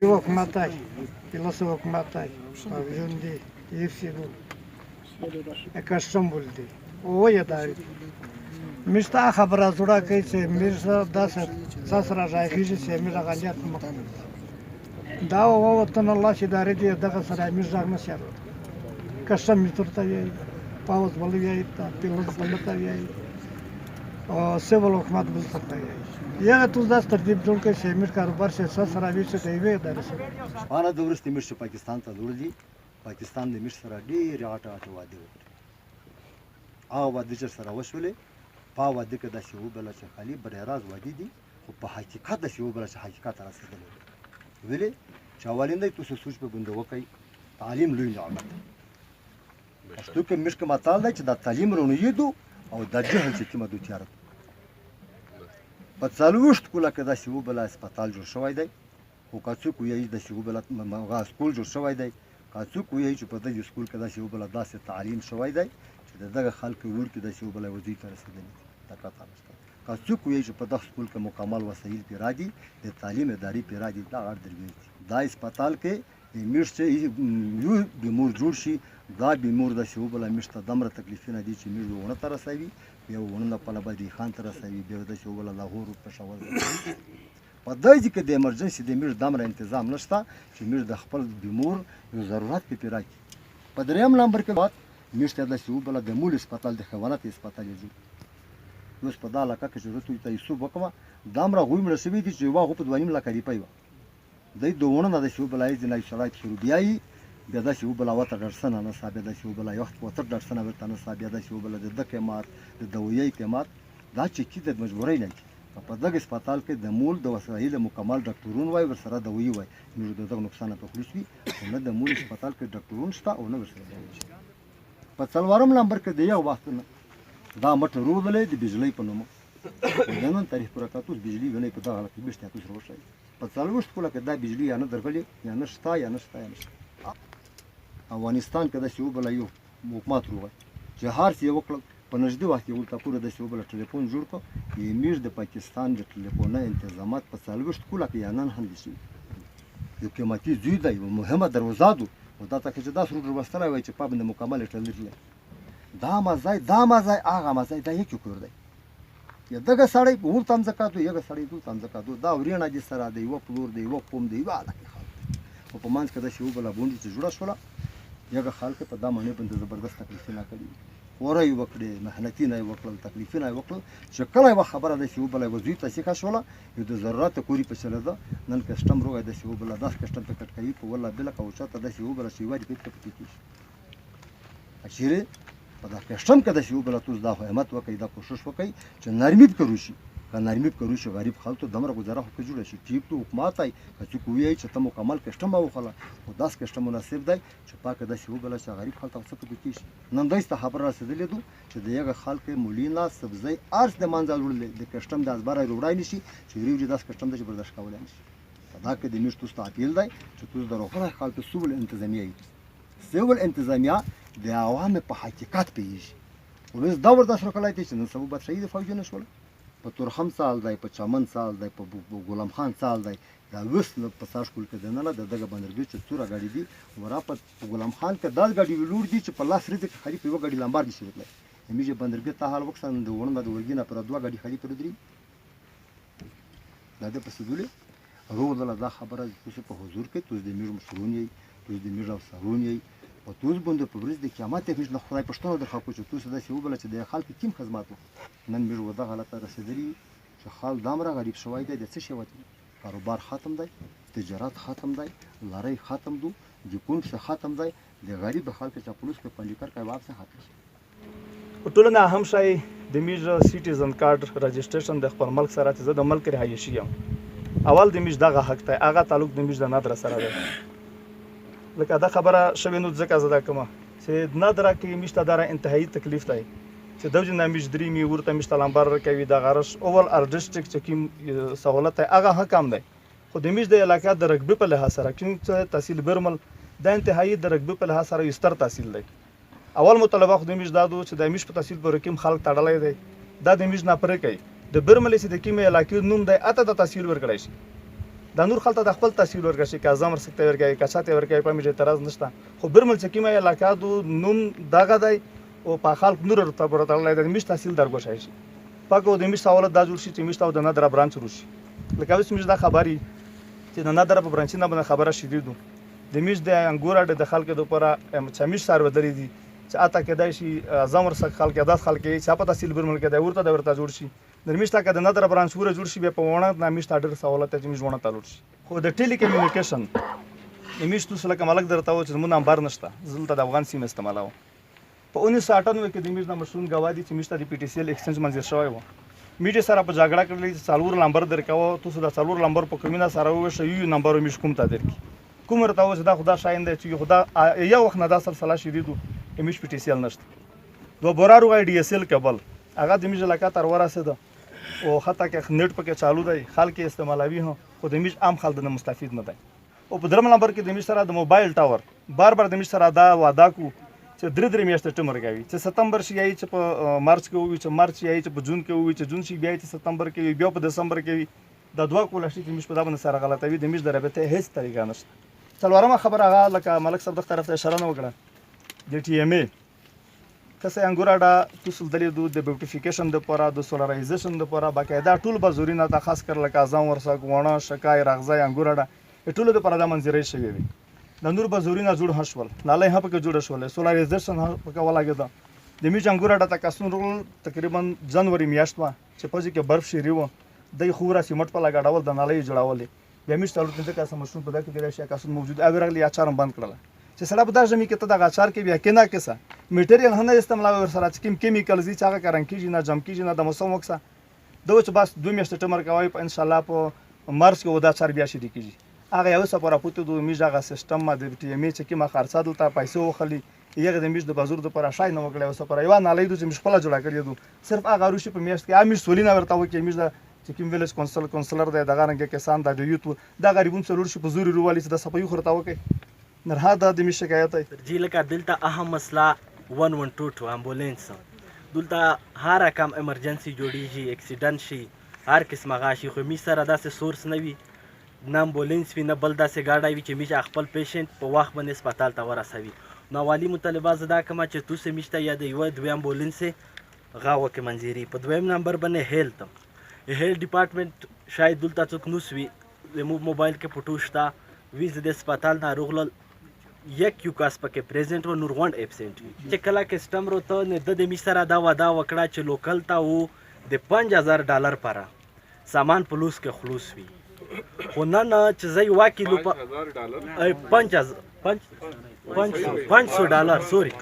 Окматай, пилосы окматай, павжунди, евсиду, екашчамбулди. Ой, дарит. Мишта хабра зура кейсе, мирса дасер, сасра жайхижи се, мира ганят ма. Да, ова таналла си дариди, дага сара мирзак насяр. Кашчам митурта яй, пауз бали яй, пилос балата яй, севал окмат бузата яй. Я тут даст тертиб جوړ کړي چې امیر کاروبار سے سره ویڅ ته وی درسه باندې د ورستې مشر پاکستان ته وړي پاکستان د مشر سره ډېر اټه واده وکړي او واده چې سره وشولې په واده کې د شی وبل چې خالي بر راز واده دي خو په حقیقت د شی وبل چې حقیقت راسېدل ویلې چې اولنده تاسو سوچ په بند وکړي تعلیم لوی نعمت پښتو کې مشر متال دی چې د تعلیم رونو یدو او د جهل چې کومه دوه تیار په څلوېښت کاله کې داسې وبله هسپتال جوړ شوی دی خو که څوک وایي داسې وبله هغه سکول جوړ شوی دی که څوک وایي چې په دغه سکول کې داسې وبله داسې تعلیم شوی دی چې د دغه خلکو ور کې داسې وبله وظیفې ته رسېدلي دا کته نشته که څوک وایي چې په دغه سکول کې مکمل وسایل پرې راځي د تعلیم ادارې پرې راځي دا غټ دروغ دي دا هسپتال کې میش چې یو بیمور جوړ شي دا بیمور داسې وبله میش ته دومره تکلیفونه دي چې میش ونه ته رسوي بیا ونه په لبدي خان ته رسوي بیا داسې وبله لاهور پېښور په دې ځای کې د ایمرجنسي د میش دومره تنظیم نشته چې میش د خپل بیمور یو ضرورت پې پوره کړي په درېیم نمبر کې بعد میش ته داسې وبله د مول هسپتال د حیوانات هسپتال یې جوړ اوس په دا علاقه کې چې زه ته حساب وکړم دومره غوی مړه شوي دي چې یوه غو په 2.5 لکه روپۍ وه دی د ونه نه داسې وبله یې ځینې شرایط شروع بیایي بیا داسې وبله وته ډرسنه نسته بیا داسې وبله یو وخت وته ډرسنه ورته نسته بیا داسې وبله د ده قیمت د دویۍ قیمت دا چې کې د مجبورۍ نه کي په دغه هسپتال کې د مول د وسایلو مکمل ډاکټرون وای ورسره دویي وای نو د دغه نقصان په خلاص وي نه د مول هسپتال کې ډاکټرون شته او نه ورسره دویي په څلورم نمبر کې د یو وخت نه دا مټ رودلې د بجلی په نوم د نن تاریخ پر کاتوس بجلی ونه په دغه کې بشته تاسو روشي په څلوېښت کاله کې دا بجلی یا نه درغلي یا نه شته یا نشته افغانستان کې داسې وبله یو حکومت روغی چې هر څه یې وکړل په نږدې وخت کې ورته پوره داسې وبله ټلیفون جوړ کړ امیر د پاکستان د ټلیفونه انتظامات په 40 کاله کې یا نن هم دي شوي یو قیمتي زوی دی یو مهمه دروازه ده او دا ته چې داسې روډ وروستلی وای چې پابند مکمل ټلري دا مزای هغه مزای دا یو کور دی یا دغه سړی ورته هم زکات وي هغه سړی ورته هم زکات وي دا ورېڼه دي سره دی یوه پلور دی یوه قوم دی یوه علاقې خلک او په منځ کې داسې وبله غونډې چې جوړه شوله یغه خلک په دا معنی باندې زبردست تکلیفونه کړي خوره یې وکړې محنتونه یې وکړل تکلیفونه یې وکړل چې کله یوه خبره داسې وبله وظیفې ته سیخه شوله یو د ضرورت کوري په چلېده نن کسټم روغی داسې وبله داسې کسټم ته کټ کوي په والله بله که چاته داسې وبله چې یوه دې پکې پکې کېږي چیرې په دا کسټم کې داسې وبله تاسو دا همت وکړئ دا کوشش وکړئ چې نرمي پکې وشي که نرمي پکې وشي غریب خلکو دومره ګزاره خو جوړه شي ټیک تو حکومت ای که څوک وایي چې ته مکمل کسټم وخله خو داس کسټم مناسب دی چې پاکه داسې وبله چې غریب خلک څه پکې کېږي نن داسې ته خبره رسېدلې ده چې د هغه خلک مولینا سبزی ارز د منځه وړل د کسټم د ازبره روړای نشي چې وریجې داس کسټم د برداشت کولای نشي دا کې د میشت تاسو اپیل دی چې تاسو د روغه خلکو سیول انتظامیه د عوام په حقیقت پیږي اوس دا ورته سره کولای چې نن سبا بد شهید فوجونه شول په تورخم سال دی په چمن سال دی په غلام خان سال دی دا اوس په ساش کول کې دنه د دغه بندرګي چې څوره غاډي دي ورا په غلام خان کې 10 غاډي ولور دي چې په لاس ریته خریف یو غاډي لامبار دي شوی همیشه بندرګي ته حال وکړم د ونه د ورګینه پر دوه غاډي خریف درې دا د پسدولې روغله دا خبره تاسو په حضور کې تاسو د میر مشرون یې تاسو د میر افسرون یې او تاسو باندې په ورځ د قیامت هیڅ نه خدای پښتنو د خلکو چې تاسو داسې وبله چې د خلکو کیم خدمات نن میر ودا غلطه رسیدلی چې خال دامره غریب شوی دی د څه شی وته کاروبار ختم دی تجارت ختم دی لارۍ ختم دو د کون څه ختم دی د غریب خلکو چې پولیس په پنځکر کې واپس ختم شي ټولنه هم شای د میج سټیزن کارت رجسټریشن د خپل ملک سره چې د ملک رهایشي یم اول د میج دغه حق ته هغه تعلق د میج د نادر سره دی لکه دا خبره شوی نو ځکه زده کومه چې نادر کې میشته دره انتهایی تکلیف دی چې دوی نه میش درې می ورته میشته لامبر کوي د غرش اول ار ډیسټریکټ چې کوم سہولت هغه حکم دی خو د میش د علاقې د رقبې په لحاظ سره کوم تحصیل برمل د انتهایی د رقبې په لحاظ سره یو ستر تحصیل دی اول مطالبه خو د میش دادو چې د میش په تحصیل پر کوم خلک تړلای دی دا د میش نه پرې کوي د برمل چې د کوم علاقې نوم دی اته د تحصیل ورکړای شي دا نور خلک د خپل تحصیل ورکړي که ازم ورسکته ورکړي که چاته ورکړي په میجه اعتراض نشته خو برمل چې کومه علاقه دو نوم دغه دی او په خلک نور ورته ورتړلای دی میش تحصیل درګوشای شي پاکو د میش سوالات دا جوړ شي چې میش او د نادر برانچ روشي لکه اوس میش دا خبري چې د نادر په برانچ نه باندې خبره شیدو د میش د انګور د خلکو د پره چې میش سره ودرې دي چې اته کېدای شي ازم ورسک خلک داس خلک چې په تحصیل برمل کې دا ورته جوړ شي د میش تا د نادر برانچ ور جوړ شي په ونه د میش ډېر سوالات چې میش ونه تلور شي خو د ټیلی کمیونیکیشن میش تو سره کوملک درته و چې مونږ نمبر نشته زلته د افغان سیم استعمالو په 1998 کې د میش د مشرون گواهی چې میش ته د پی ټی سی ال ایکسچینج منځ شوی و میډیا سره په جګړه کې چې څلور نمبر درکاو تاسو د څلور نمبر په کومینه سره وښه یو نمبر میش کوم ته درکې کوم ورته و چې دا خدا شاین دی چې خدا یو وخت نه دا سلسله شیدو میش پی ټی سی ال نشته دو بورارو غي ډي اس ال کېبل هغه د میش علاقه تر ورسېده او خطا کې نت پکې چالو دی خلک استعمالوي هو خو د میش عام خلک نه مستفید نه دی او په درم نمبر کې د میش سره د موبایل ټاور بار د میش سره دا وعده کو چې درې میاشتې ټمر کوي چې ستمبر شي چې په مارچ کې وي چې مارچ شي چې په جون کې وي چې جون شي بیا چې ستمبر کې وي بیا په دسمبر کې وي د دوه کول شي چې میش په دا باندې سره غلطوي د میش د رابطه هیڅ طریقه نشته څلورمه خبره هغه لکه ملک صاحب د طرف ته اشاره نه وکړه د ټي ام ای کسه انګوراډا توسل دلی دو د بیوټیفیکیشن د پورا د سولرایزیشن د پورا باقاعده ټول بازورینه ته خاص کر لکه ازم ورسک ونه شکای رغزای انګوراډا ټول د پورا د منځري شوی وي د نور بازورینه جوړ هشول لاله هپکه جوړ شول سولرایزیشن پکې ولاګه د میچ انګوراډا ته کسون رول تقریبا جنوري میاشت وا چې پځې کې برف شری و د خورا سیمټ په لګاډول د نالۍ جوړول بیا میچ تلو ته کسه مشروع په دغه کې راشي کسون موجود اویرغلی اچارم بند کړل چې سړی په دا ژمي کې ته د اچار کې بیا کینا کیسه میټریال هم نه استعمال ور سره چې کیمیکل زی چې هغه کارن کیږي نه جم کیږي نه د موسم وکسه دوی چې بس 2 میاشتې ټمر کوي په ان شاء الله په مارچ کې ودا چار بیا شي کیږي هغه یو سپاره پوتو د میژ هغه سیستم ما د ټي ام ای چې کی ما خرڅا دلته پیسې وخلی یغه د میژ د بازار د پر شای نه وکړي او سپاره یو نه لیدو چې مشکله جوړه کړی دو صرف هغه روشي په میاشت کې امیر سولینه ورته وکړي میژ د چې کوم ویلج کونسلر د دغه رنګ کسان د یوت د غریبون څلور شي په زوري روالي چې د سپایو خرته وکړي نرها د میژ شکایت ای جی لکه دلته اهم مسله 112 امبولانس دلته هر کم ایمرجنسي جوړیږي اکسیډنټ شي هر قسمه غاشي خو می سره داسې سورس نه وي نه امبولانس وي نه بل داسې ګاډی وي چې میش خپل پیشنټ په وخت باندې هسپتال ته ورسوي نو والی مطالبه زه دا کومه چې توسې میش ته یا د یوه دوه امبولانسې غاوه کې منظري په دویم نمبر باندې هیلت ډپارټمنټ شاید دلته څوک نوس وي زموږ موبایل کې فوټو شته وي زه د هسپتال ناروغ لل یک یو کس پکې پریزنټ و نور غونډ اپسنټ وي چې کله کسټمر ته نه د میش سره دا وعده وکړه چې لوکل ته و د $5000 پره سامان په لوس کې خلوص وي خو نن چې زه یوه کیلو $500 سوري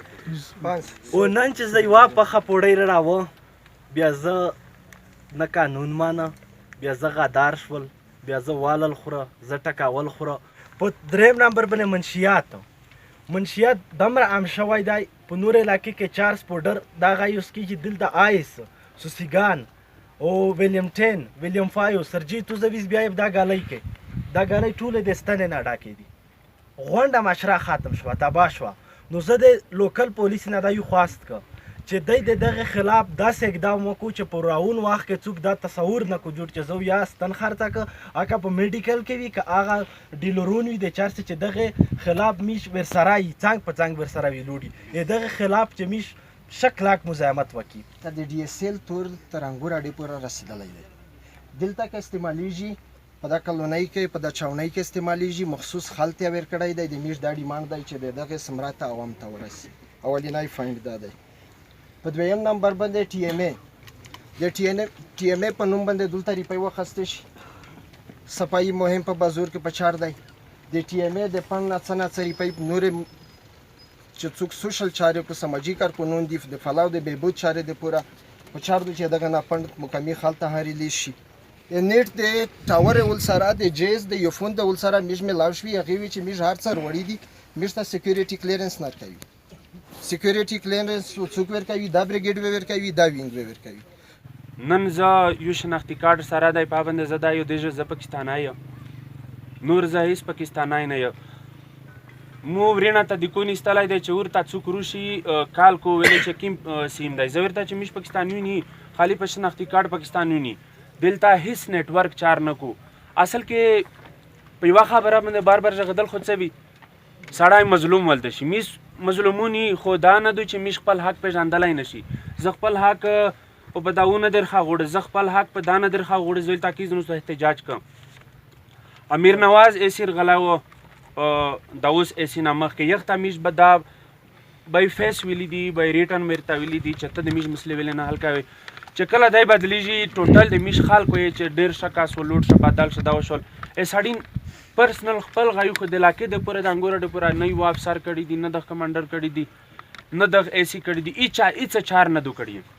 او نن چې زه یوه پخه پوډۍ راوه بیا زه نه قانون مانه بیا زه غدار شول بیا زه والل خوره زه ټکاول خوره په دریم نمبر باندې منشیات دومره عام شوی دی په نور علاقې کې چارس پوډر دغه یوز کېږي دلته آیس سوسیګان او ویلیم 10 ویلیم 5 سرجی تو زویز بیا دا غالۍ کې دا غالۍ ټوله د ستنې نه ډاکې دي غونډه مشره ختم شوه تباه شوه نو زه د لوکل پولیس نه دا یو خواست که چې دی د دغه خلاف داسې اقدام وکړو چې په راون وخت کې څوک دا تصور نه کو جوړ چې زه یا ستن خرڅه که هغه په میډیکل کې وي که هغه ډیلرون وي د چارڅه چې دغه خلاف میش ورسره وي څنګ په څنګ ورسره وي لوډي دغه خلاف چې میش شک لاک مزاحمت وکړي ته د ډي اس ال تور تر انګور اډې پورې رسېدلی دی دلته که استعمالیږي په دا کلونۍ کې په دا چاونۍ کې استعمالیږي مخصوص خل ته ویر کړی دی د میش دا ډیمانډ دی چې د دغه ثمرات عوام ته ورسي اولینی فایند دا دی په دویم نمبر باندې ټي ام ای د ټي ام ای په نوم باندې دلته روپۍ واخیستې شي صفایي مهم په بازور کې په چار دی د ټي ام ای د پنډ نه څه نه څه روپۍ نورې چې څوک سوشل چارې کو سماجی کارکنون دي د فلاو د بهبود چارې د پورا په چار دو چې دغه نه پند مقامی خالته هاري لیشي نیټ د ټاور ول سره د جیز د یوفون د ول سره میش ملاو شوی هغه وی چې میش هر څر وړي دي میش ته سکیورټي کلیرنس نه کوي سکیورټي کلیرنس څوک ور کوي دا بریګیډ ور کوي دا وینګ ور کوي نن زه یو شناختی کارت سره د پابند زده یو د ز پاکستانای نور زه هیڅ پاکستانای نه یم مو ورینه ته د کونی ستلای دی چې ورته څوک روشي کال کو ویلې چې کیم سیم دی زه ورته چې مش پاکستاني نی خالی په شناختی کارت پاکستاني نی دلته هیڅ نیټورک چار نه کو اصل کې په یوه خبره باندې بار بار ژغېدل خو څه وي سړی مظلوم ولته شي میس مظلومونی خو دا نه دوی چې میش خپل حق پېژندلی نه شي زه خپل حق په داونه درخوا غوړه زه خپل حق په دانه درخوا غوړه زوی تاکید نو احتجاج کوم امیر نواز اسیر غلاو داوس ایسی نامخ کې یخ تمیش بدا بای فیس ویلی دی بای ریټن مرتا ویلی دی چې ته د میش مسلې ویل نه حل کوي چې کله دای بدلیږي ټوټل د میش خال کوي چې ډیر شکا سولوټ شپه دال شدا وشول اساډین پرسنل خپل غایو خو د علاقې د پوره د انګور د پوره نه یو افسر کړي دي نه د کمانډر کړي دي نه د ایسی کړي دي ایچا چار نه دو کړي